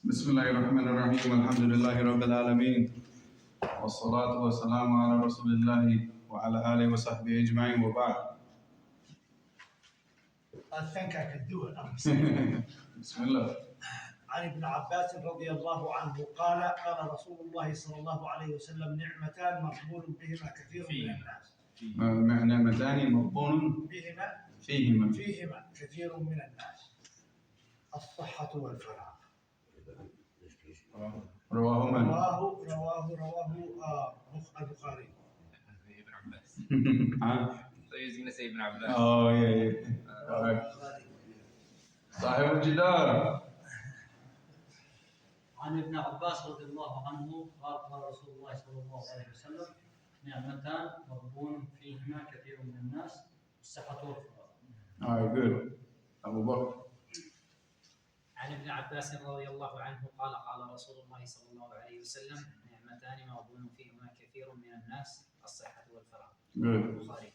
بسم الله الرحمن الرحيم الحمد لله رب العالمين والصلاة والسلام على رسول الله وعلى آله وصحبه أجمعين وبعد. I think I can do it. بسم الله. عن ابن عباس رضي الله عنه قال قال رسول الله صلى الله عليه وسلم نعمتان مغبون بهما كثير من الناس. نعمتان مغبون فيهما كثير من الناس. الصحة والفراغ. رواه من؟ رواه البخاري. ابن عباس. So he's going to say ابن عباس. Oh yeah. All right. صاحب الجدار. عن ابن عباس رضي الله عنه قال قال رسول الله صلى الله عليه وسلم نعمتان مغبون فيهما كثير من الناس الصحة والفراغ. All right, good. أبو بكر. عن ابن عباس رضي الله عنه قال قال رسول الله صلى الله عليه وسلم نعمتان مغبون فيهما كثير من الناس الصحة والفراغ. Good. البخاري.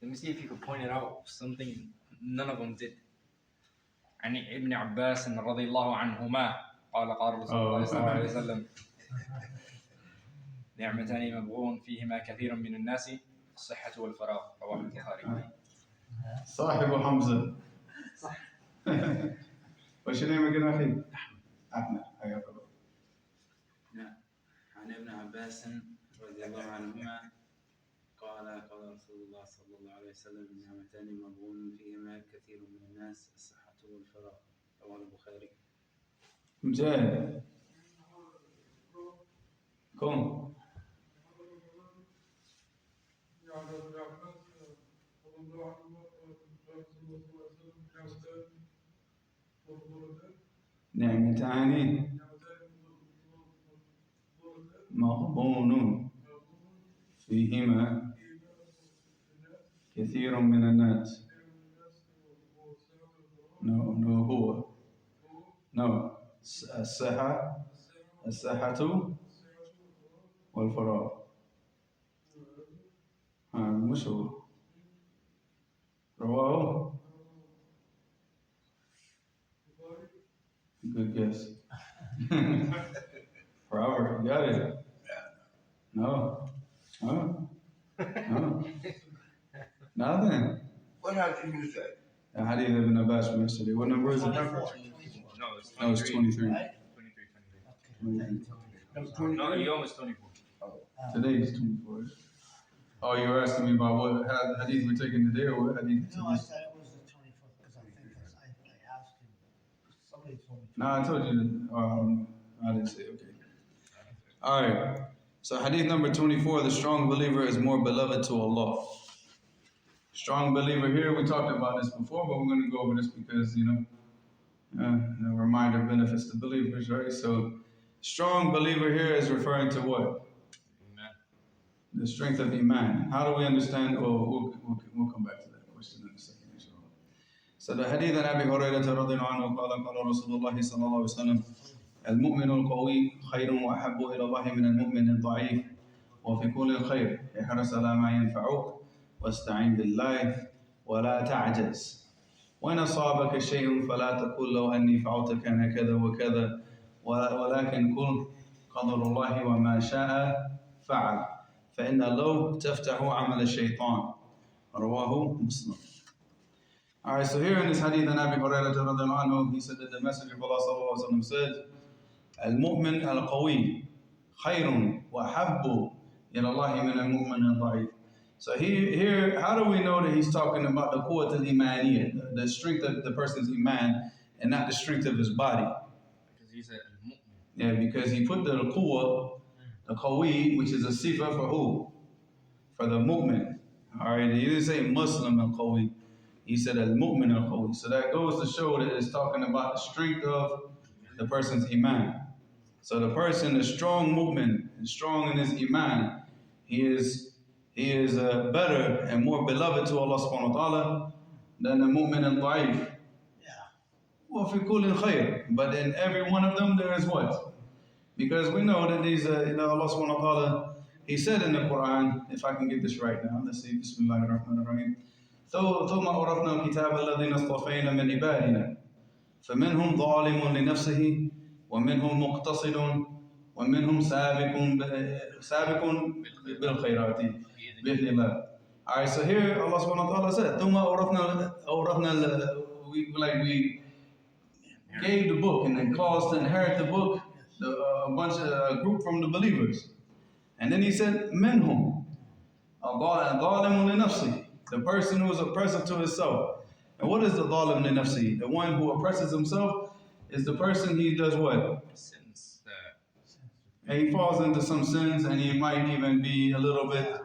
Let me see if you could point it out something none of them did. عن ابن عباس رضي الله عنهما قال قال رسول الله صلى الله عليه وسلم نعمتان مغبون فيهما كثير من الناس الصحة والفراغ رواه البخاري. صاحب حمزة. وش نعمة كده أخي؟ أحمد. حياك الله. نعم. عن ابن عباس رضي الله عنهما قال قال رسول الله صلى الله عليه وسلم نعمتان مغبون فيهما كثير من الناس الصحة والفراغ رواه البخاري. مجاهد. كم؟ نعمتان مغبون فيهما كثير من الناس. الصحة والفراغ. مش هو. رواه. Good guess. Robert, you got it. No. Nothing. What hadith did you say? Hadith ibn Abbas from yesterday. What number is it? No, it's 23. 23. No, you almost 24. Today is 24. Oh, you were asking me about what hadith we're taking today or what hadith? No, I said it was the 24th because I think I asked him. Somebody told me. No, I told you. I didn't say okay. All right. So hadith number 24, the strong believer is more beloved to Allah. Strong believer here, we talked about this before, but we're going to go over this because, a reminder benefits the believers, right? So strong believer here is referring to what? Iman. The strength of Iman. How do we understand? Oh, we'll come back to that question in a second, inshallah. So the hadith of Abi Hurairah radhiyallahu anhu qala Rasulullah sallallahu alaihi wasallam المؤمن القوي خير وأحب إلى الله من المؤمن الضعيف وفي كل الخير احرص على ما ينفعك واستعين بالله ولا تعجز وإن أصابك شيء فلا تقل لو أني فعلت كان كذا وكذا ولكن قل قدر الله وما شاء فعل فإن لو تفتح عمل الشيطان رواه مسلم. Alright, so here in this hadith of Abi Hurairah radhiyallahu anhu, he said that the Messenger of Allah sallallahu alaihi wasallam said, "Al-mu'min al-qawi khayrun wa habbu ila Allah min al-mu'min al-da'if." So here, how do we know that he's talking about the quwwat al-imaniyah, the strength of the person's iman, and not the strength of his body? Because he said al-mu'min. Yeah, because he put the quwwah, the qawi, which is a sifa for who? For the mu'min. Alright, he didn't say Muslim al-qawi. He said al-mu'min al-qawi. So that goes to show that it's talking about the strength of the person's iman. So the person is strong mu'min, and strong in his iman. He is better and more beloved to Allah subhanahu wa ta'ala than the mu'min al-da'if. وَفِي كُلِّ الْخَيْرِ. But in every one of them there is what? Because we know that these, Allah subhanahu wa ta'ala, He said in the Quran, if I can get this right now, let's see, Bismillahir Rahmanir Rahim. ثم أورثنا الكتاب الذين اصطفينا من عبادنا فمنهم ظالم لنفسه ومنهم مقتصد ومنهم سابق بالخيرات بإذن الله. Alright, so here Allah subhanahu wa ta'ala said, ثم أورثنا we gave the book and then caused to inherit the book a group from the believers. And then he said, منهم ظالم لنفسه, the person who is oppressive to himself. And what is the ظالم لنفسه? The one who oppresses himself is the person he does what? Sins. And he falls into some sins, and he might even be a little bit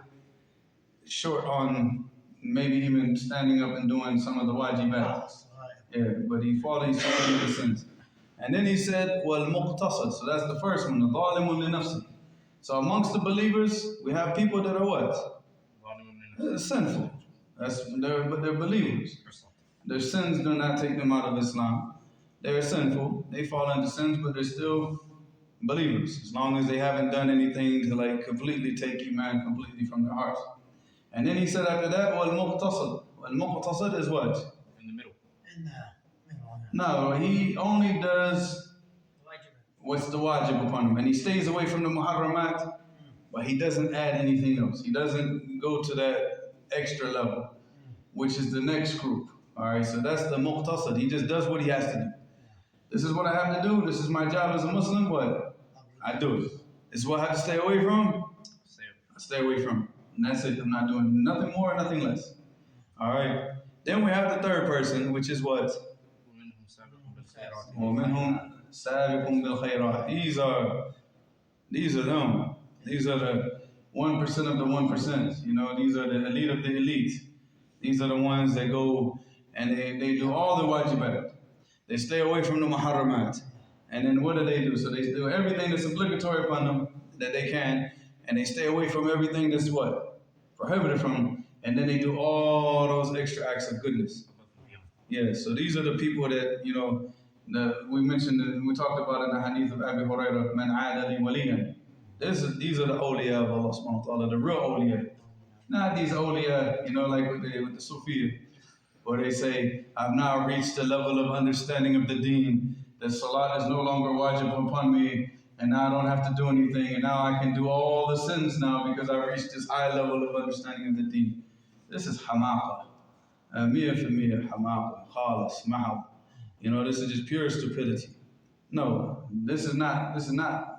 short on maybe even standing up and doing some of the wajibat. Yeah, but he's falling into sins. And then he said, وَالْمُقْتَصِد. So that's the first one, the ظَالِمٌ لِنَفْسِهِ. So amongst the believers, we have people that are what? Sinful. But they're believers. Their sins do not take them out of Islam. They're sinful. They fall into sins, but they're still believers, as long as they haven't done anything to like completely take Iman completely from their hearts. And then he said after that, وَالْمُقْتَصِد. Al-Muqtasid is what? In the middle. No, he only does what's the wajib upon him. And he stays away from the muharramat, but he doesn't add anything else. He doesn't go to that extra level, which is the next group. Alright, so that's the muqtasid. He just does what he has to do. This is what I have to do. This is my job as a Muslim. What? I do it. This is what I have to stay away from. I stay away from it. And that's it. I'm not doing nothing more, nothing less. Alright. Then we have the third person, which is what? وَمِنْهُمْ سَابِقٌ بِالْخَيْرَاتِ. These are them. These are the 1% of the 1%. You know, these are the elite of the elite. These are the ones that go and they do all the wajibat. They stay away from the muharramat. And then what do? So they do everything that's obligatory upon them that they can, and they stay away from everything that's what? Prohibited from them. And then they do all those extra acts of goodness. Yeah, so these are the people that, you know, we talked about in the Hadith of Abi Hurairah, Man aada li waliyan. These are the awliya of Allah subhanahu wa ta'ala, the real awliya. Not these awliya, you know, like with the Sufiya, where they say, I've now reached the level of understanding of the deen, that salat is no longer wajib upon me, and now I don't have to do anything, and now I can do all the sins now because I reached this high level of understanding of the deen. This is hamaqa. Miyah for miyah, hamaqa, khalas, mahab. You know, this is just pure stupidity. No, this is not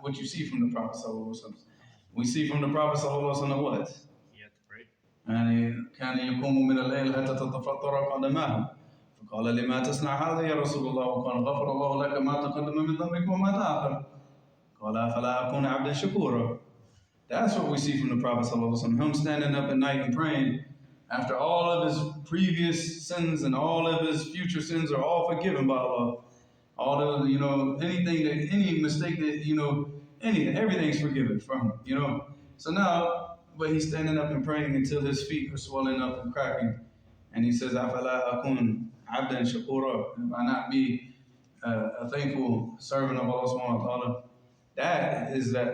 what you see from the Prophet sallallahu alaihi wasallam. We see from the Prophet sallallahu alaihi wasallam what? يعني كان يقوم من الليل حتى تتفطر قدماه فقال لما تصنع هذا يا رسول الله وقال غفر الله لك ما تقدم من ذنبك وما تأخر قال فلا أكون عبدا شكورا. That's what we see from the Prophet ﷺ. Him standing up at night and praying after all of his previous sins and all of his future sins are all forgiven by Allah. All the, you know, any mistake that, you know, everything's forgiven from him, you know. So now, but he's standing up and praying until his feet are swelling up and cracking. And he says, أَفَلَا أَكُونَ عَبْدًا شَكُورًا. If I not be a thankful servant of Allah subhanahu wa ta'ala.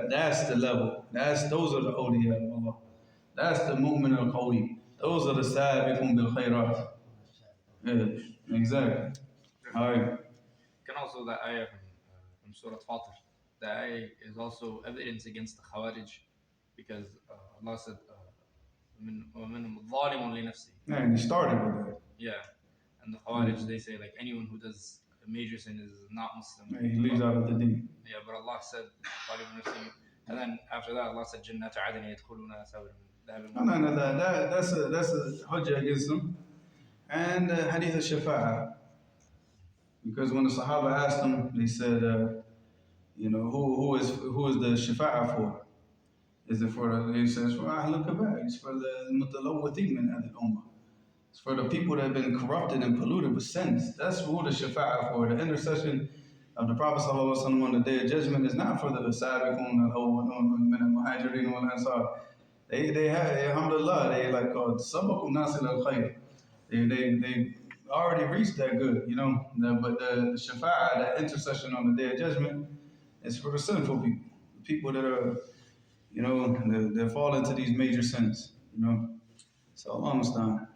That's the level. Those are the awliya of Allah. That's the mu'min al-qawi. Those are the sabiqun bil khayrat. Yeah, exactly. All right. Can also the ayah from Surah Fatir. The ayah is also evidence against the Khawarij, because Allah said, وَمِنْهُمْ ظَالِمٌ لِنَفْسِهِ. Yeah, and he started with that. Yeah, and the Khawarij, they say like anyone who does a major sin is not Muslim. Yeah, he leaves out of the deen. Yeah, but Allah said, and then after that Allah said, جَنَّةَ عَدْنٍ يَدْخُلُونَ سَوْرًا. No, that's a hujjah against them. And Hadith al-Shafa'ah. Because when the Sahaba asked them, they said, you know, who is the Shafa'ah for? Is it for the, he says, for Ahlul Kaba'ir. It's for the Mutalawwateen min Hadith Ummah. It's for the people that have been corrupted and polluted with sins. That's who the Shafa'ah for. The intercession of the Prophet ﷺ on the Day of Judgment is not for the Sabiqun al-Awwalun min al-Muhajirin wal-Ansar. They have, alhamdulillah, they like called Sabaqun Nasil al-Khayr. They already reached that good, you know. But the Shafa'ah, that intercession on the Day of Judgment, is for the sinful people. The people that are, you know, they fall into these major sins, you know. So Allah understand.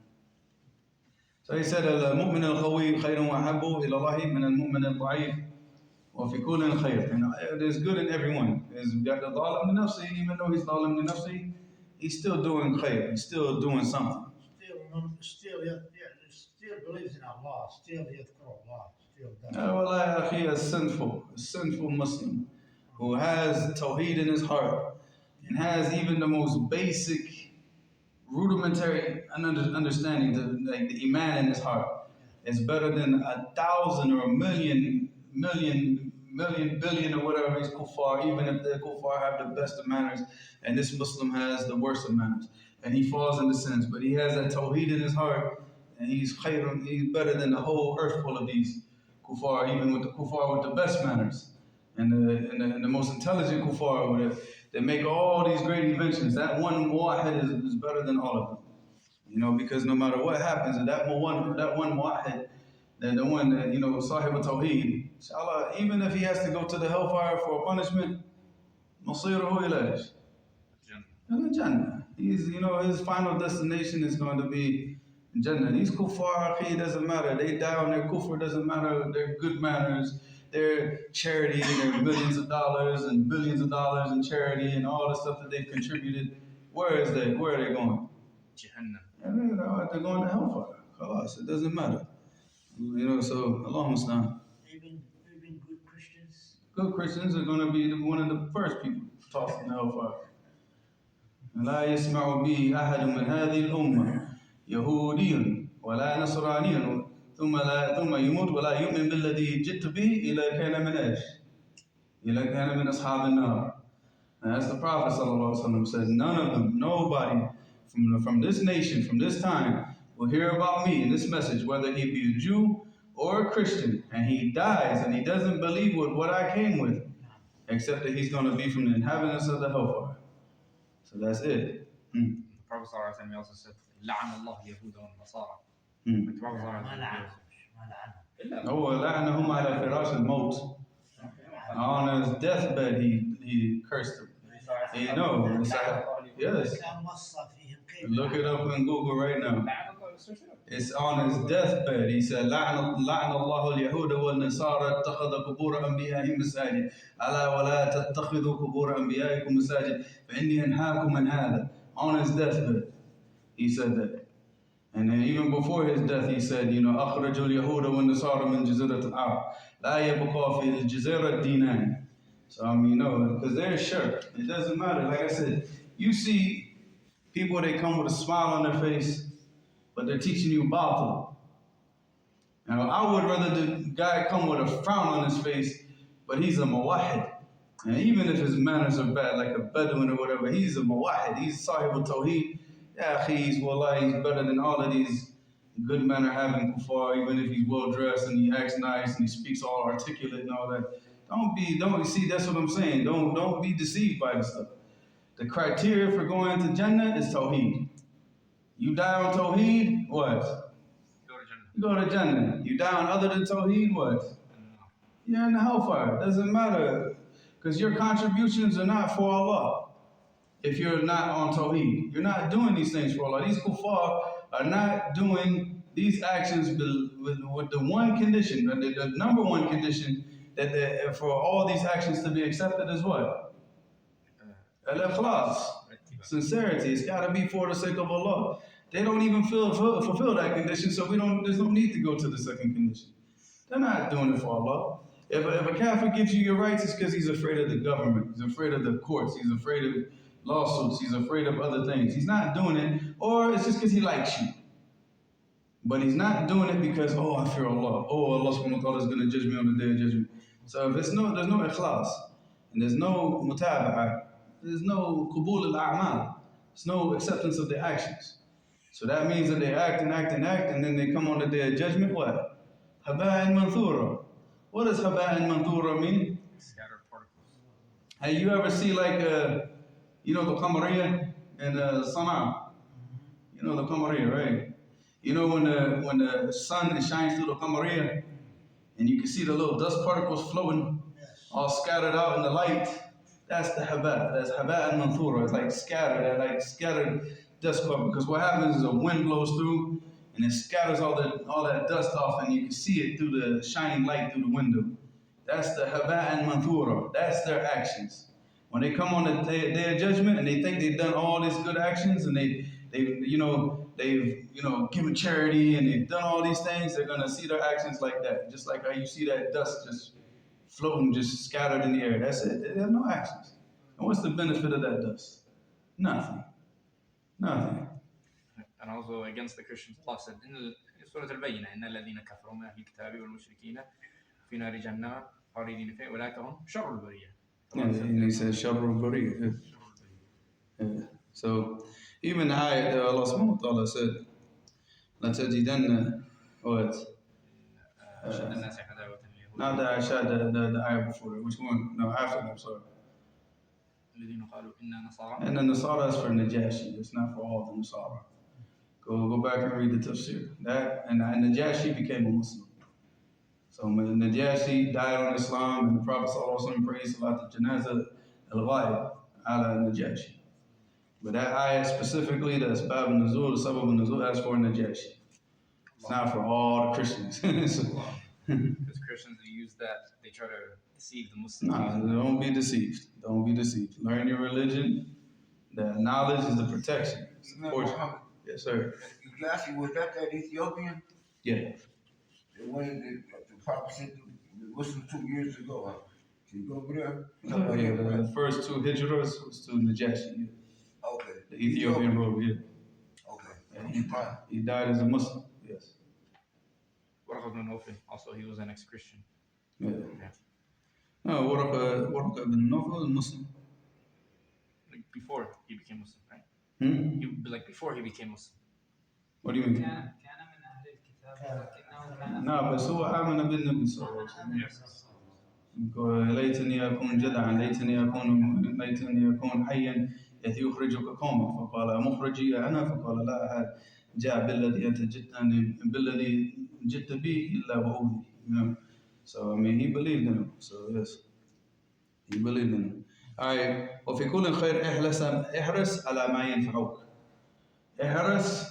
So he said, المؤمن القوي خير وأحب إلى الله من المؤمن الضعيف وفي كل خير. And there's good in everyone. There's got the ظالم لنفسه, even though he's ظالم لنفسه, he's still doing khair. He's still doing something. Still believes in Allah. Still يذكر Allah. Still does. والله يا أخي, a sinful Muslim who has tawheed in his heart and has even the most basic, rudimentary understanding, the iman in his heart, is better than 1,000 or 1,000,000, billion or whatever is kuffar, even if the kuffar have the best of manners and this Muslim has the worst of manners. And he falls into sins, but he has that tawheed in his heart, and he's khayrun, he's better than the whole earth full of these kuffar, even with the kuffar with the best manners. And the most intelligent kuffar, they make all these great inventions. That one muwahid is better than all of them. You know, because no matter what happens, that one muwahid, the one that, you know, sahib al-tawheed, inshallah, even if he has to go to the hellfire for a punishment, مصيره إلى Jannah. He's, you know, his final destination is going to be Jannah. These kuffar, it doesn't matter. They die on their kufr, doesn't matter. Their good manners, their charity, their millions of dollars and billions of dollars in charity and all the stuff that they've contributed. Where are they going? Jannah. They're going to hellfire. Khalas, it doesn't matter. You know, so Allah musta'an. Even good Christians. Good Christians are going to be one of the first people tossed in the hellfire. لا يسمع به أحد من هذه الأمة يهودي ولا نصراني ثم يموت ولا يؤمن بالذي جئت به إلا كان من إيش؟ إلا كان من أصحاب النار. And as the Prophet ﷺ says, none of them, nobody from this nation, from this time, will hear about me in this message, whether he be a Jew or a Christian, and he dies and he doesn't believe with what I came with, except that he's going to be from the inhabitants of the hellfire. So that's it. The Prophet ﷺ also said, لعن الله اليهود والنصارى. The Prophet هو لعنهم على فراش الموت. On his deathbed, he cursed them. You know, yes. Look it up in Google right now. It's on his deathbed. He said, لعن الله اليهود والنصارى اتخذ قبور أنبيائهم مساجد ألا ولا تتخذوا قبور أنبيائكم مساجد فإني أنهاكم من هذا. On his deathbed, he said that. And then even before his death, he said, you know, أخرجوا اليهود والنصارى من جزيرة العرب لا يبقى في الجزيرة دينان. So I mean, you know, because they're shirk. It doesn't matter. Like I said, you see people, they come with a smile on their face, but they're teaching you batil. Now, I would rather the guy come with a frown on his face, but he's a muwahid. And even if his manners are bad, like a Bedouin or whatever, he's a muwahid. He's sahib al-tawheed. Yeah, he's better than all of these good manner having kuffar, even if he's well dressed and he acts nice and he speaks all articulate and all that. Don't see, that's what I'm saying. Don't be deceived by this stuff. The criteria for going to Jannah is tawheed. You die on tawheed, what? You go to Jannah. You die on other than tawheed, what? You're in the hellfire. It doesn't matter. Because your contributions are not for Allah. If you're not on tawheed, you're not doing these things for Allah. These kuffar are not doing these actions with the one condition, the number one condition that for all these actions to be accepted is what? Al-ikhlas, sincerity. It's got to be for the sake of Allah. They don't even fulfill that condition, so there's no need to go to the second condition. They're not doing it for Allah. If a kafir gives you your rights, it's because he's afraid of the government. He's afraid of the courts. He's afraid of lawsuits. He's afraid of other things. He's not doing it, or it's just because he likes you. But he's not doing it because, oh, I fear Allah. Oh, Allah subhanahu wa ta'ala is going to judge me on the day of judgment. So if there's no ikhlas, and there's no mutaba'ah, there's no qubul al-a'mal, there's no acceptance of the actions. So that means that they act, and then they come on the day of judgment, what? Haba'an manthura. What does haba'an manthura mean? Scattered particles. Hey, you ever see like, you know, the Qamariya and Sana'a? You know the Qamariya, right? You know when the sun shines through the Qamariya, and you can see the little dust particles floating, all scattered out in the light. That's the haba. That's haba'an manthura. It's like scattered dust particles. Because what happens is a wind blows through, and it scatters all that dust off, and you can see it through the shining light through the window. That's the haba'an manthura. That's their actions. When they come on the day of judgment and they think they've done all these good actions and they've given charity and they've done all these things, they're gonna see their actions like that. Just like how you see that dust just floating, just scattered in the air. That's it. They have no actions. And what's the benefit of that dust? Nothing. Nothing. And also against the Christians, Allah said in Surah Al-Bayyinah, إن الذين كفروا من أهل الكتاب والمشركين في نار جهنم خالدين فيها أولئك هم شر البرية. Yeah, and he says Sharrul Bariya. Yeah. So even the ayat that Allah subhanahu wa ta'ala said, لَتَجِدَنَّ what? Not the ayat, the ayat before it. Which one? No, after that, I'm sorry. الذين قالوا إننا نصارى. And the Nasara is for Najashi. It's not for all the Nasara. Go back and read the tafsir. That and Najashi became a Muslim. So when Najashi died on Islam, and the Prophet ﷺ prayed Salat al-Janazah al-Ghaib ala Najashi. But that ayah specifically, that's Bab al-Nuzul, the Sabab al-Nuzul, that's for Najashi. It's not for all the Christians. Because Christians, they use that, they try to deceive the Muslims. Nah, don't be deceived. Don't be deceived. Learn your religion. The knowledge is the protection. Yes, sir. Najashi, was that Ethiopian? Yeah. The one that the Prophet sent the Muslims 2 years ago. Huh? Can you go over there? Yeah, the first two hijras was to Najashi. Yeah. Okay. The Ethiopian road, yeah. Okay. Yeah, he died as a Muslim, yes. Warqa ibn Nawfal, also he was an ex-Christian. Yeah. Yeah. No, Warqa ibn Nawfal is Muslim. Like before he became Muslim, right? Hmm? Before he became Muslim. What do you mean? كان من أهل الكتاب ولكنه كان No, بس هو آمن بالنبي صلى الله عليه وسلم. ليتني أكون جدعا ليتني أكون حيا إذ يخرجك قومك فقال مخرجي أنا فقال لا أحد جاء بالذي جئت به إلا وأوذي. You know? So I mean he believed in him. So yes, he believed in him. Alright, وفي كل خير احرص على ما ينفعك. احرص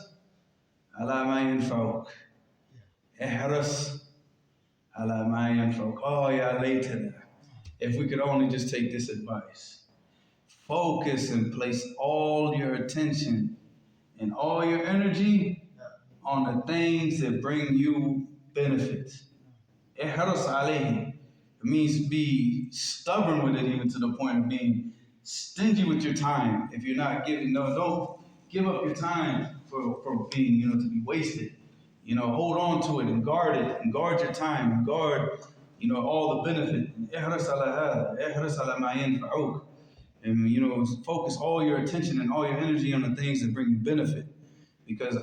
على ما ينفعك. احرص على ما ينفعك. Oh yeah, later. If we could only just take this advice. Focus and place all your attention and all your energy on the things that bring you benefit. احرص عليه. It means be stubborn with it, even to the point of being stingy with your time. If you're not giving, don't give up your time for being, to be wasted. Hold on to it and guard it and guard your time and guard, all the benefit. احرص على هذا. احرص على ما ينفعك. And, focus all your attention and all your energy on the things that bring you benefit. Because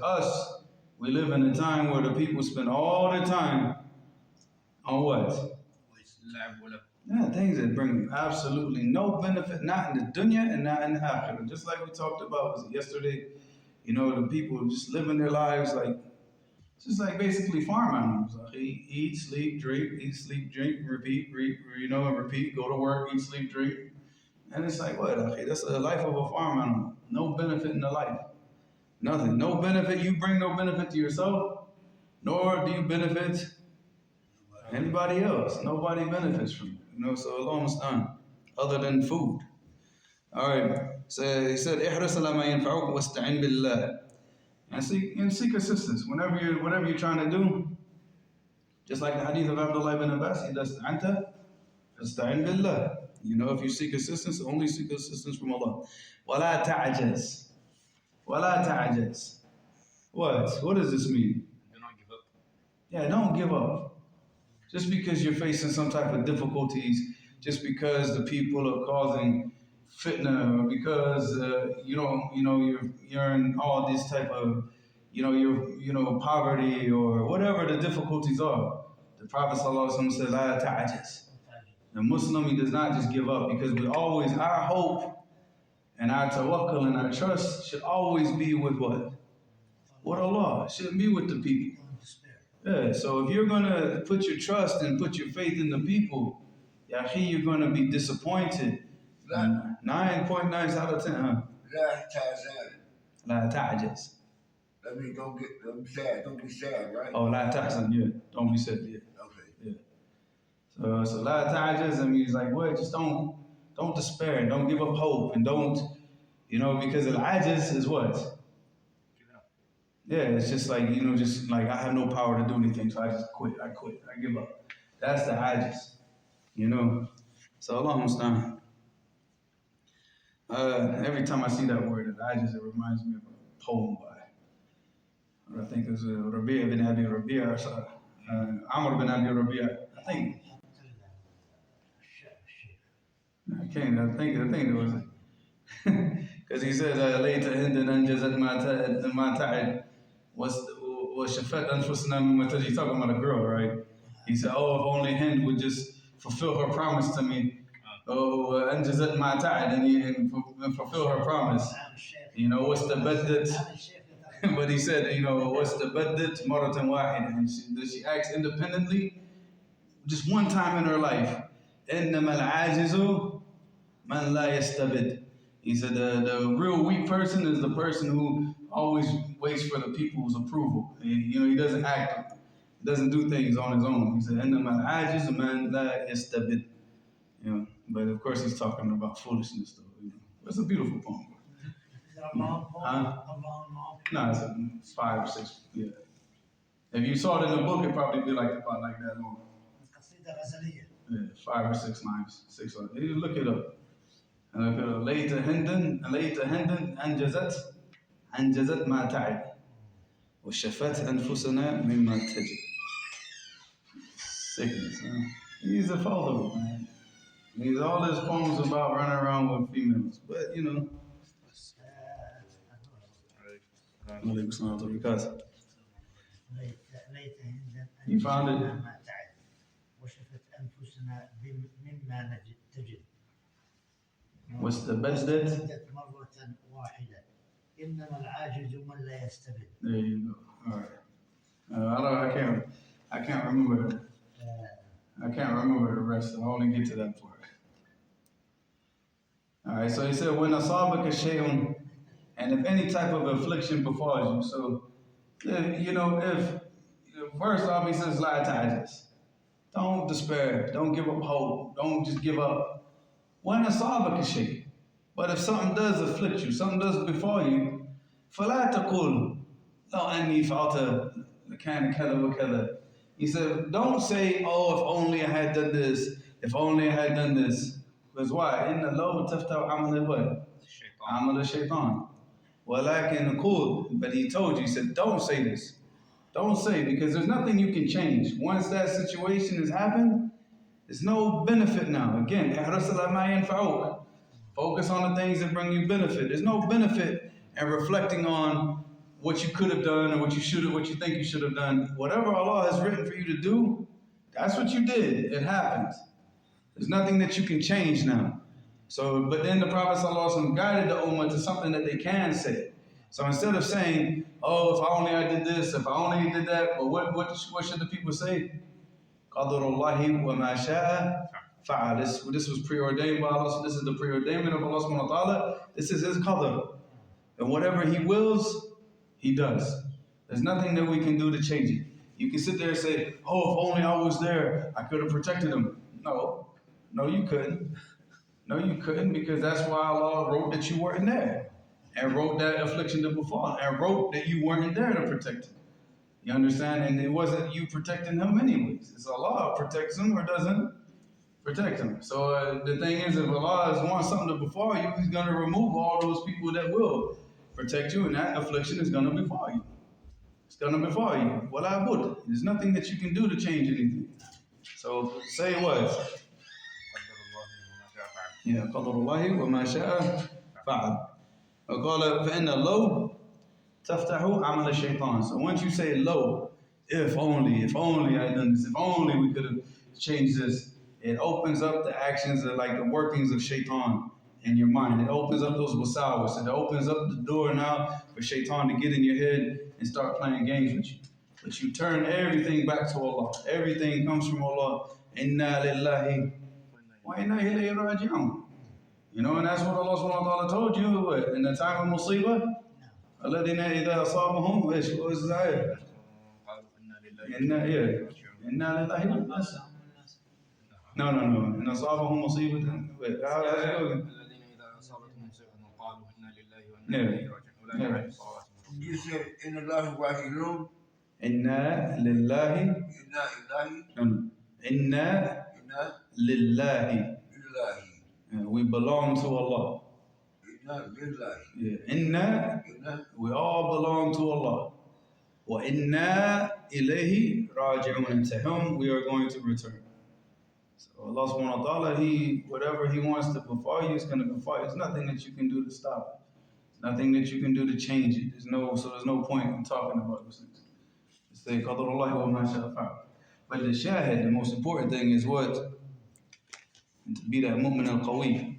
we live in a time where the people spend all their time on what? Yeah, things that bring absolutely no benefit, not in the dunya and not in the akhirah. Just like we talked about yesterday, the people just living their lives just like basically farm animals. Like eat, sleep, drink, repeat, and repeat, go to work, eat, sleep, drink. And it's like, what? That's the life of a farm animal. No benefit in the life. Nothing. No benefit. You bring no benefit to yourself, nor do you benefit anybody else. Nobody benefits from it. So Allah musta'an, other than food. All right. So he said, احرص على ما ينفعك واستعن بالله. And seek assistance. Whatever you're trying to do, just like the hadith of Abdullah ibn Abbas, إذا استعنت فاستعن بالله. If you seek assistance, only seek assistance from Allah. ولا تعجز. ولا تعجز. What does this mean? Do not give up. Yeah, don't give up. Just because you're facing some type of difficulties, just because the people are causing fitna, or because you're in all this type of poverty or whatever the difficulties are. The Prophet ﷺ said, "La ta'ajiz." The Muslim, he does not just give up, because our hope and our tawakkul and our trust should always be with what? With Allah. It shouldn't be with the people. Yeah, so if you're going to put your trust and put your faith in the people, you're going to be disappointed. 9.9 out of 10, huh? لا تحزن. لا تعجز. I mean, don't be sad. Don't be sad, right? Oh, la tahzan, yeah. Don't be sad, yeah. Okay. Yeah. So la ta'jaz, I mean, it's like, what? Just don't despair. Don't give up hope. And don't, because al-ajiz is what? Yeah, it's just like, just like I have no power to do anything, so I just quit. I give up. That's the ajiz, So Allah musta'an. Every time I see that word, ajiz, it reminds me of a poem by, I think it was Rabi'a bin Abi Rabi'a, Amr bin Abi Rabi'a. I think it was, because he said, ليت هند أنجزت ما تعد وشفت أنفسنا مما تجد. Talking about a girl, right? He said, oh, if only Hind would just fulfill her promise to me. Oh, أنجزت ما تعد, and fulfill her promise. What's the بدت? But he said, what's the بدت مرة واحدة? And she acts independently just one time in her life. إنما العاجز من لا يستبد. He said the real weak person is the person who always waits for the people's approval. He doesn't act, doesn't do things on his own. He said, إنما العاجز من لا يستبد. But of course he's talking about foolishness though. It's a beautiful poem. Is it a long poem? No, it's 5 or 6. Yeah. If you saw it in the book, it'd probably be about like that long. Yeah, 5 or 6 lines. 6 lines. You look it up. And if it ليت هند أنجزت ما تعد وشفت أنفسنا مما تجد. Sickness, huh? He's a father, man. He's all his poems about running around with females. But, because you found it. What's the best that? There you go. All right. I can't remember. I can't remember the rest. I'll only get to that part. All right. So he said, "When asabaka shay'un," and if any type of affliction befalls you. So, if first off he says, "La ta'jaz." Don't despair. Don't give up hope. Don't just give up. When asabaka shay, but if something does afflict you, something does befall you, فلا تقول لو أني فعلت كان كذا وكذا. He said, don't say, oh, if only I had done this, if only I had done this. Because why? إن لو تفتح عمل what? عمل الشيطان. ولكن قول, but he told you, he said, don't say this. Don't say, because there's nothing you can change. Once that situation has happened, there's no benefit now. Again, focus on the things that bring you benefit. There's no benefit in reflecting on what you could have done or what you think you should have done. Whatever Allah has written for you to do, that's what you did. It happens. There's nothing that you can change now. So, but then the Prophet ﷺ guided the Ummah to something that they can say. So instead of saying, oh, if only I did this, if I only did that, well, what should the people say? Qadarullahi wa ma sha'a fa'al. This was preordained by Allah, so this is the preordainment of Allah subhanahu wa ta'ala. This is His qadr. And whatever He wills, He does. There's nothing that we can do to change it. You can sit there and say, oh, if only I was there, I could have protected him. No, you couldn't. No, you couldn't, because that's why Allah wrote that you weren't there. And wrote that affliction to befall. And wrote that you weren't there to protect him. You understand? And it wasn't you protecting him anyways. It's Allah protects him or doesn't protect him. So the thing is, if Allah wants something to befall you, He's going to remove all those people that will protect you, and that affliction is going to befall you. It's going to befall you. Wala bud. There's nothing that you can do to change anything. So say what? Yeah, qadarullahi wa ma sha'a fa'al. وقال فإن لو تفتح عمل الشيطان. So once you say low, if only I had done this, if only we could have changed this, it opens up the actions of like the workings of shaitan in your mind. It opens up those wasawas. It opens up the door now for shaitan to get in your head and start playing games with you. But you turn everything back to Allah. Everything comes from Allah. Inna lillahi wa inna ilayhi raji'un. And that's what Allah subhanahu wa ta'ala told you in the time of musibah. الذين إذا أصابهم إيش الآية؟ إنا لله No. إن أصابهم مصيبة. الذين إذا أصابتهم مصيبة قالوا إنا لله وإنا إليه راجعون أولئك عليهم صلوات من ربهم. You said in Allah wajilun. إنا لله. إنا لله. We belong to Allah. Inna, we all belong to Allah. Wa inna ilayhi raji'un. And to Him we are going to return. So Allah subhanahu wa ta'ala, whatever He wants to befall you is going to befall you. There's nothing that you can do to stop it. Nothing that you can do to change it. There's no point in talking about those things. Say qadarullah wa ma sha'a fa'al. But the shahid, the most important thing is what? And to be that mu'min al-qawi.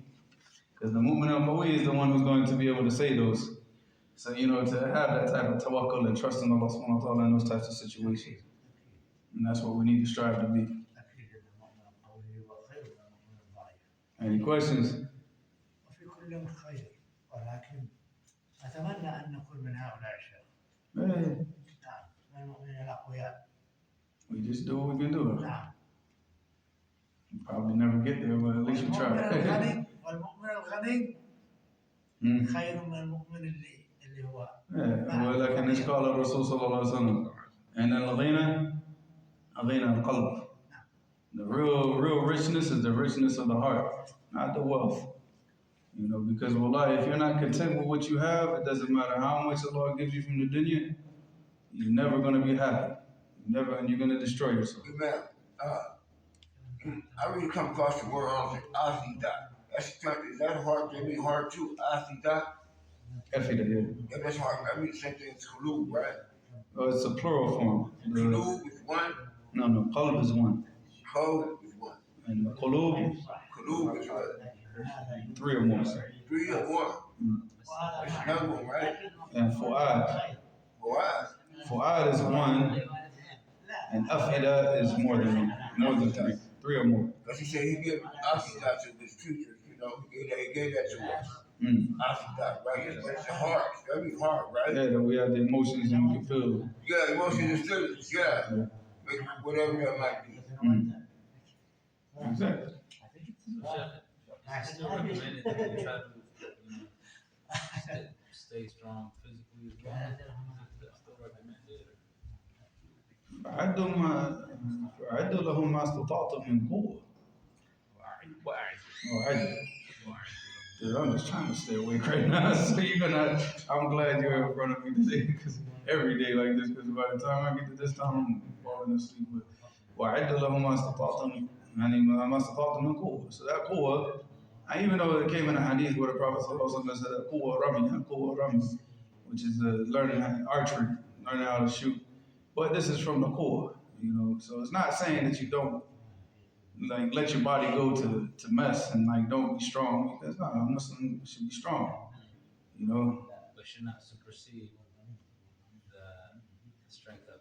Because the mu'min al-qawi is the one who's going to be able to say those. So, to have that type of tawakkul and trust in Allah subhanahu wa ta'ala in those types of situations. And that's what we need to strive to be. Any questions? وفي كل خير ولكن أتمنى أن نكون من هؤلاء الشيخ. Man, نعم من المؤمنين الأقوياء. we just do what we can do. نعم. You probably never get there, but at least you try. والمؤمن الغني خير من المؤمن اللي هو. ولكن إيش قال الرسول صلى الله عليه وسلم؟ أن الغنى القلب. The real richness is the richness of the heart, not the wealth. Because wallahi, if you're not content with what you have, it doesn't matter how much Allah gives you from the dunya, you're never going to be happy. And you're going to destroy yourself. Man, I really come across the word Asida. Is that hard? That mean hard too? Asida? Afida, yeah. Yeah, that's hard. I mean the same thing as Kulub, right? Oh, it's a plural form. Kulub is one. No, qalb is one. Qalb is one. And qulub is what? 3 or more. 3 or more. That's another one, right? And fu'ad. Fu'ad is 1. And afida is more than 3. 3 or more. Because he said he gave Asida to his teachers, he gave that to us. Asida, right? It's hard. That'd be hard, right? Yeah, that we have the emotions and we can feel it. Yeah, emotions and feelings, yeah. Whatever that might be. Exactly. I still recommend it that you try to stay strong physically as well. I still recommend it. فأعدوا لهم ما استطعتم من قوة. Dude, I'm just trying to stay awake right now. So I'm glad you're in front of me today, because every day like this, because by the time I get to this time, I'm falling asleep. وأعدوا لهم ما استطعتم ما استطعتم من قوة. So that قوة, even though it came in a hadith where the Prophet said that قوة رمي, which is learning archery, learning how to shoot. But this is from the core, So it's not saying that you don't let your body go to mess and don't be strong, because a Muslim should be strong, But should not supersede the strength of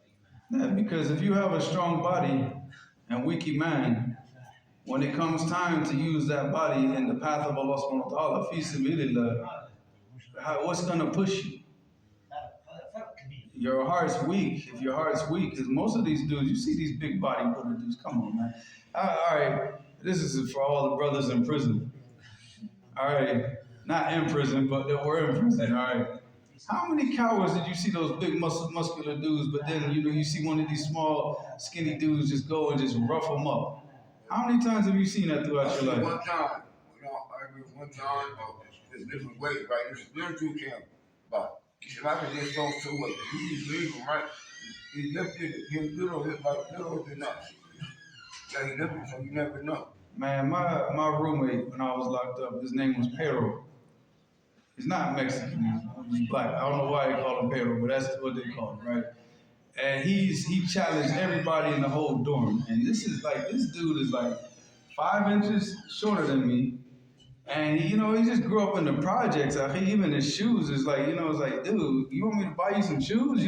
Iman. Yeah, because if you have a strong body and weak Iman, when it comes time to use that body in the path of Allah subhanahu wa ta'ala, fi sabilillah, what's going to push you? Your heart's weak. If your heart's weak, because most of these dudes, you see these big bodybuilder dudes, come on, man. All right, this is for all the brothers in prison. All right, not in prison, but that were in prison, all right. How many cowards did you see those big muscular dudes, but then, you see one of these small, skinny dudes just go and just rough them up? How many times have you seen that throughout your life? One time, it's a different way, right? It's a spiritual camp, but he said, I can just go to it. He's leaving, right? He lifted it. He was little than us. Yeah, he lifted, so you never know. Man, my roommate, when I was locked up, his name was Pero. He's not Mexican, he's black. I don't know why they call him Pero, but that's what they call him, right? And he challenged everybody in the whole dorm. And this dude is 5 inches shorter than me. And he just grew up in the projects. Even his shoes is it's like, dude, you want me to buy you some shoes?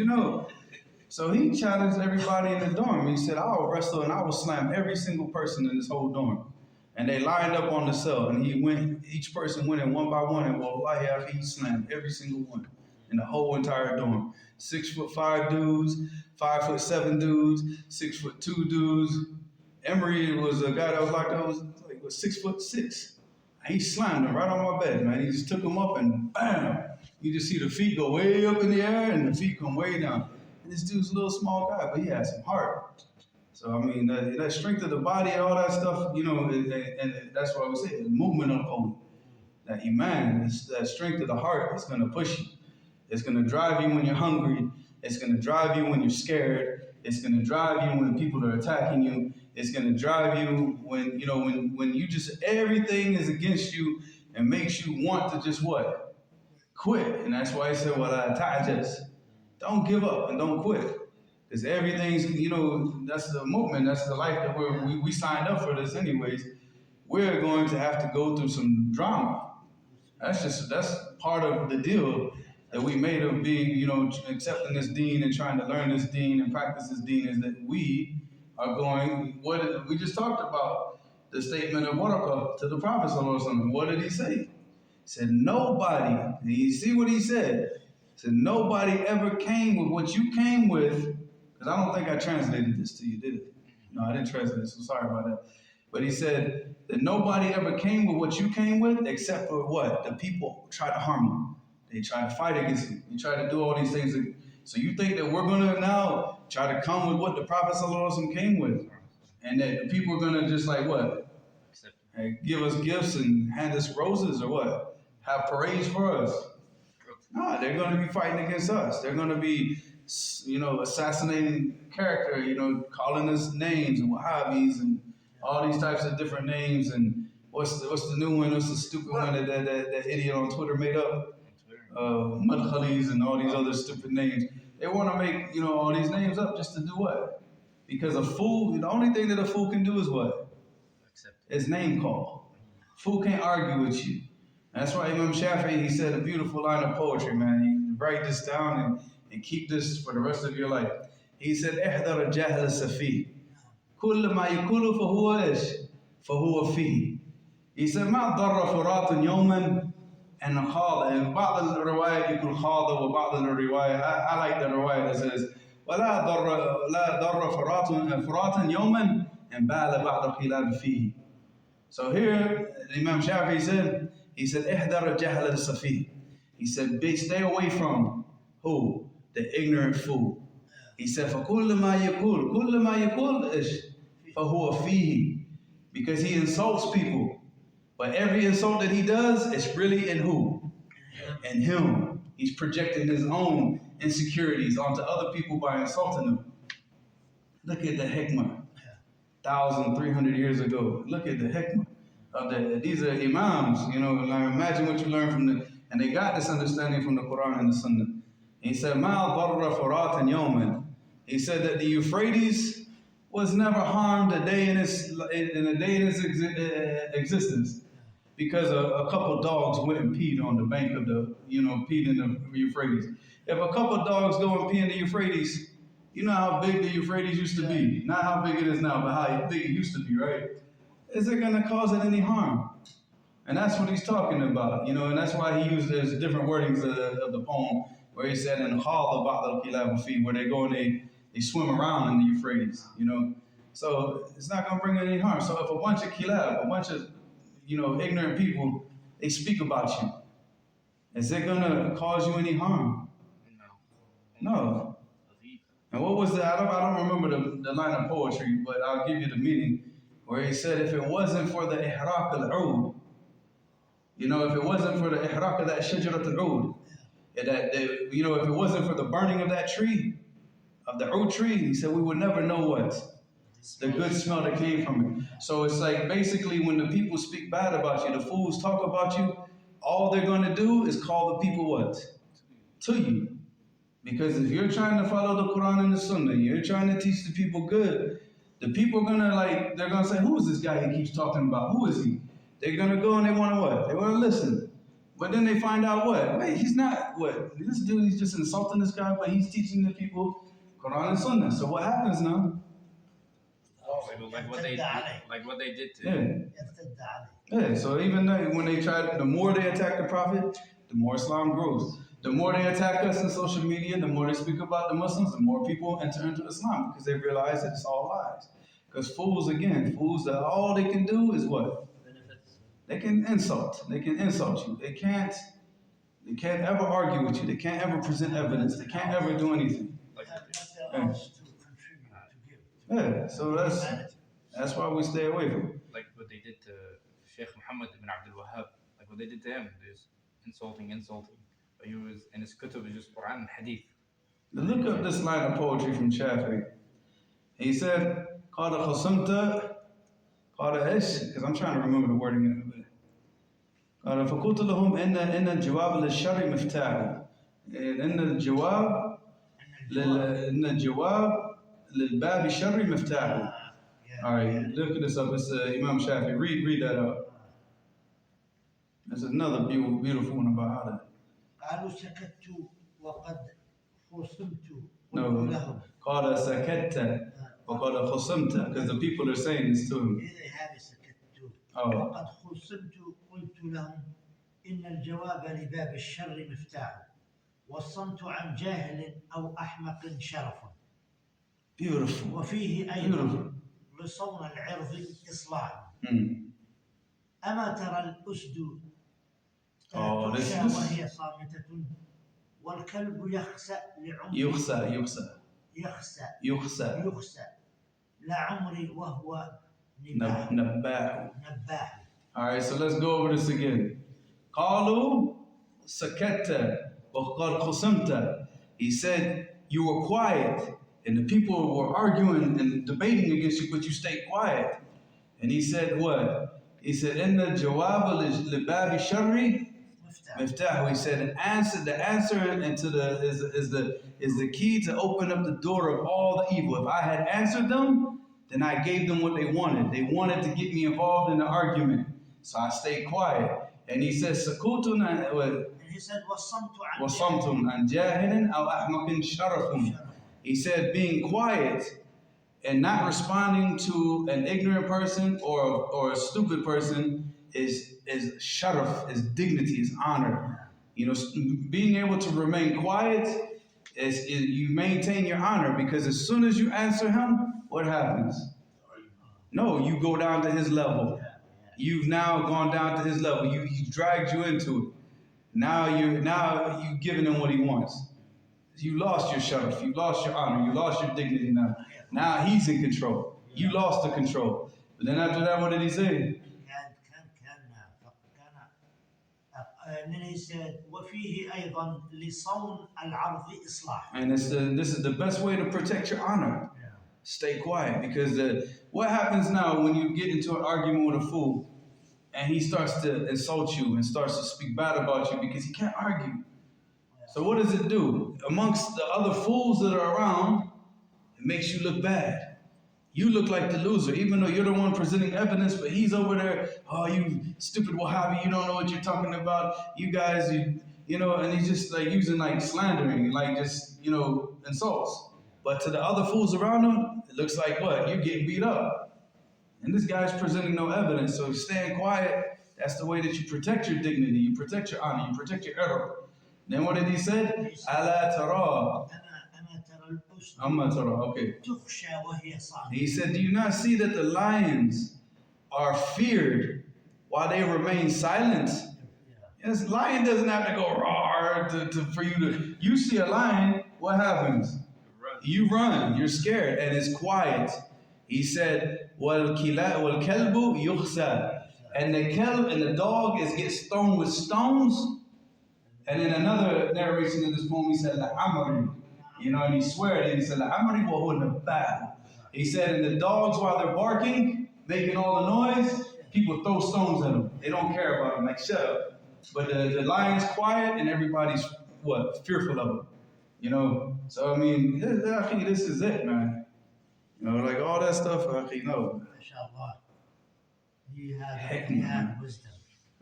So he challenged everybody in the dorm. He said, I'll wrestle and I will slam every single person in this whole dorm. And they lined up on the cell, and each person went in one by one, and wallahi, he slammed every single one. in the whole entire dorm. 6'5" dudes, 5'7" dudes, 6'2" dudes. Emery was a guy that was locked up, was 6'6". He slammed him right on my bed, man. He just took him up and bam. You just see the feet go way up in the air and the feet come way down. And this dude's a little small guy, but he had some heart. So, I mean, that strength of the body and all that stuff, you know, and that's what I was saying, the movement of holy. That iman, that strength of the heart is going to push you. It's going to drive you when you're hungry. It's going to drive you when you're scared. It's going to drive you when people are attacking you. It's going to drive you when, you know, when you just, everything is against you and makes you want to just what? Quit. And that's why he said, well, just don't give up and don't quit. Because everything's, you know, that's the movement, that's the life that we signed up for this anyways. We're going to have to go through some drama. That's part of the deal that we made of being, you know, accepting this deen and trying to learn this deen and practice this deen, is that we are going, we just talked about the statement of Waraqah to the Prophet ﷺ. What did he say? He said, nobody, and you see what he said? He said, nobody ever came with what you came with, because I don't think I translated this to you, did it? No, I didn't translate it, so sorry about that. But he said that nobody ever came with what you came with except for what? The people tried to harm you. They tried to fight against you. They tried to do all these things. So you think that we're going to now try to come with what the Prophet ﷺ came with? And that the people are going to just like what? Give us gifts and hand us roses or what? Have parades for us? No, they're going to be fighting against us. They're going to be, you know, assassinating character, you know, calling us names and Wahhabis and all these types of different names. And what's the new one? What's the stupid one that idiot on Twitter made up? Mudkhalis and all these other stupid names. They want to make, you know, all these names up just to do what? Because a fool, the only thing that a fool can do is what? Is name call. Fool can't argue with you. That's why Imam Shafi'i, he said a beautiful line of poetry, man. You write this down and keep this for the rest of your life. He said, احذر الجهل السفيه كل ما يقول فهو إيش فهو فيه. He said, ما ضر فرات يوما and خاض. And بعض الروايات يقول خاض وبعض الرواية. I like the riwayah that says, ولا ضر فرات يوما and بال بعض الخلاف فيه. So here, Imam Shafi'i said, he said, احذر الجهل السفيه. He said, stay away from who? The ignorant fool. He said, فكل ما يقول كل ما يقول إيش فهو فيه. Because he insults people. But every insult that he does is really in who? In him. He's projecting his own insecurities onto other people by insulting them. Look at the hikmah. 1,300 years ago. Look at the hikmah of these are imams, you know, like imagine what you learn from and they got this understanding from the Quran and the Sunnah. He said, مَا ضَرَّ فُرَاتًا يَوْمًا. He said that the Euphrates was never harmed a day in its existence because a couple dogs went and peed on the bank of the, you know, peed in the Euphrates. If a couple dogs go and pee in the Euphrates, you know how big the Euphrates used to be. Not how big it is now, but how big it used to be, right? Is it going to cause it any harm? And that's what he's talking about, you know, and that's why he used there's different wordings of the poem where he said in Khal Ba'd al-Kilab fi, where they go and they swim around in the Euphrates, you know. So it's not going to bring any harm. So if a bunch of kilab, a bunch of, you know, ignorant people, they speak about you, is it going to cause you any harm? No. And what was I don't remember the line of poetry, but I'll give you the meaning, where he said, if it wasn't for the ihraq al-oud, you know, if it wasn't for the ihraq of that shajarat al-oud, you know, if it wasn't for the burning of that tree, of the oud tree, he said, we would never know what? The good smell that came from it. So it's like basically when the people speak bad about you, the fools talk about you, all they're going to do is call the people what? To you. Because if you're trying to follow the Quran and the Sunnah, you're trying to teach the people good, the people are going to they're going to say, who is this guy he keeps talking about? Who is he? They're going to go and they want to what? They want to listen. But then they find out what? Wait, he's not what? This dude, he's just insulting this guy, but he's teaching the people Quran and Sunnah. So what happens now? Like what they did to him. Yeah, so even when they tried, the more they attack the Prophet, the more Islam grows. The more they attack us in social media, the more they speak about the Muslims, the more people enter into Islam because they realize that it's all lies. Because fools, that all they can do is what? They can insult. They can insult you. They can't ever argue with you. They can't ever present evidence. They can't ever do anything. Yeah, so that's why we stay away from it. Like what they did to Sheikh Muhammad ibn Abdul Wahhab, like what they did to him, just insulting. But he was in his kutub, is just Quran and Hadith. Look up this line of poetry from Shafi'i. He said, قال خصمت قال ايش؟ Because I'm trying to remember the wording in it. قال فقلت لهم إن الجواب للشر مفتاح. إن الجواب للباب الشر مفتاح. All right, look at this up. It's Imam Shafi'i. Read that up. There's another beautiful one about how to. قالوا سكت وقد خصمت No, قال سكت وقال خصمت, because the people are saying this to him. هذا سكت Oh. وقد خصمت قلت لهم إن الجواب لباب الشر مفتاح والصمت عن جاهل أو أحمق شرف. Beautiful. وفيه أيضا لصون العرض إصلاح. أما ترى الأسد تخشى وهي صامتة والكلب يخسأ لعمري يخسأ لعمري وهو نباح. All right, so let's go over this again. قالوا سكت وقد خصمت. He said, you were quiet, and the people were arguing and debating against you, but you stayed quiet. And he said what? He said, إن الجواب لباب الشر مفتاح. He said, the answer into is the key to open up the door of all the evil. If I had answered them, then I gave them what they wanted. They wanted to get me involved in the argument, so I stayed quiet. And he says, سكوت And he said, وصمت عن جاهل أو أحمق شرف. He said, being quiet and not responding to an ignorant person or a stupid person is sharaf, is dignity, is honor. You know, being able to remain quiet is you maintain your honor, because as soon as you answer him, what happens? No, you go down to his level. You've now gone down to his level. He dragged you into it. Now you giving him what he wants. You lost your sharaf, you lost your honor, you lost your dignity now. Now he's in control. You lost the control. But then after that, what did he say? And then he said, وفيه أيضا لصون العرض إصلاح. And this is the best way to protect your honor. Stay quiet, because what happens now when you get into an argument with a fool and he starts to insult you and starts to speak bad about you because he can't argue. So what does it do? Amongst the other fools that are around, it makes you look bad. You look like the loser, even though you're the one presenting evidence, but he's over there, oh, you stupid Wahhabi, you don't know what you're talking about. You guys, you know, and he's just like using like slandering, like just, you know, insults. But to the other fools around him, it looks like what? You're getting beat up. And this guy's presenting no evidence, so staying quiet, that's the way that you protect your dignity, you protect your honor, you protect your error. Then what did he say? Ala tara. Okay. He said, do you not see that the lions are feared while they remain silent? Yes, lion doesn't have to go roar for you to. You see a lion, what happens? You run, you're scared, and it's quiet. He said, وَالْكَلْبُ يُخْسَى. And the kelb and the dog gets thrown with stones. And in another narration of this poem, he said, لَعَمَرٍ. You know, and he swears, and he said, لَعَمَرٍ وَهُوَ نَبَّاهُ. He said, and the dogs, while they're barking, making all the noise, people throw stones at them. They don't care about them, like, shut up. But the lion's quiet, and everybody's, what, fearful of him. You know, so I mean, I think this is it, man. You know, like all that stuff, I think, no. MashaAllah. He had wisdom.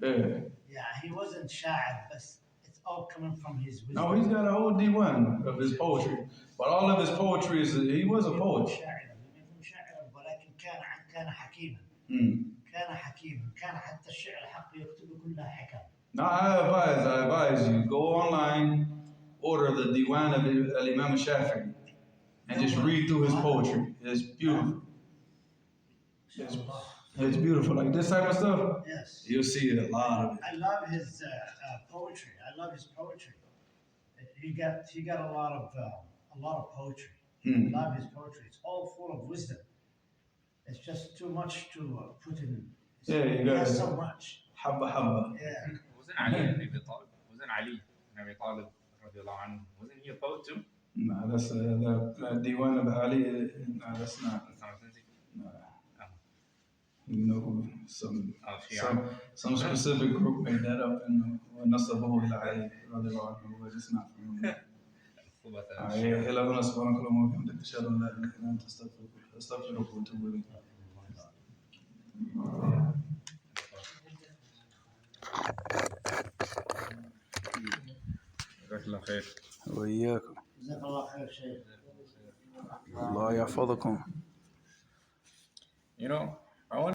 Yeah, he wasn't sha'ir, but it's all coming from his wisdom. No, he's got a whole D1 of his poetry. But all of his poetry he was a poet. ولكن كان حكيما. كان حكيما. كان حتى الشعر الحق يكتب كلها حكم. Now I advise you, go online, order the Diwan of Imam Shafi'i, and just read through his poetry. It's beautiful. It's beautiful. Like this type of stuff, Yes. you'll see a lot of it. I love his poetry. I love his poetry. He got a lot of poetry. I love his poetry. It's all full of wisdom. It's just too much to put in. Yeah, you He got has so much. Habba. Yeah. Wasn't Ali ibn Abi Talib? Wasn't Ali ibn Abi Talib radiallahu anhu? Wasn't he a poet too? No, that's the Diwan of Ali. No, that's not. That's not authentic. No. You know, some Shia. specific group made that up and nasabahu ila Ali radiallahu anhu, but it's not from him. إلى هنا سبحانك اللهم وبحمدك أشهد أن لا إله إلا أنت أستغفرك وأتوب إليك. جزاك الله خير. وإياكم. جزاك الله خير شيخ. الله يحفظكم. You know,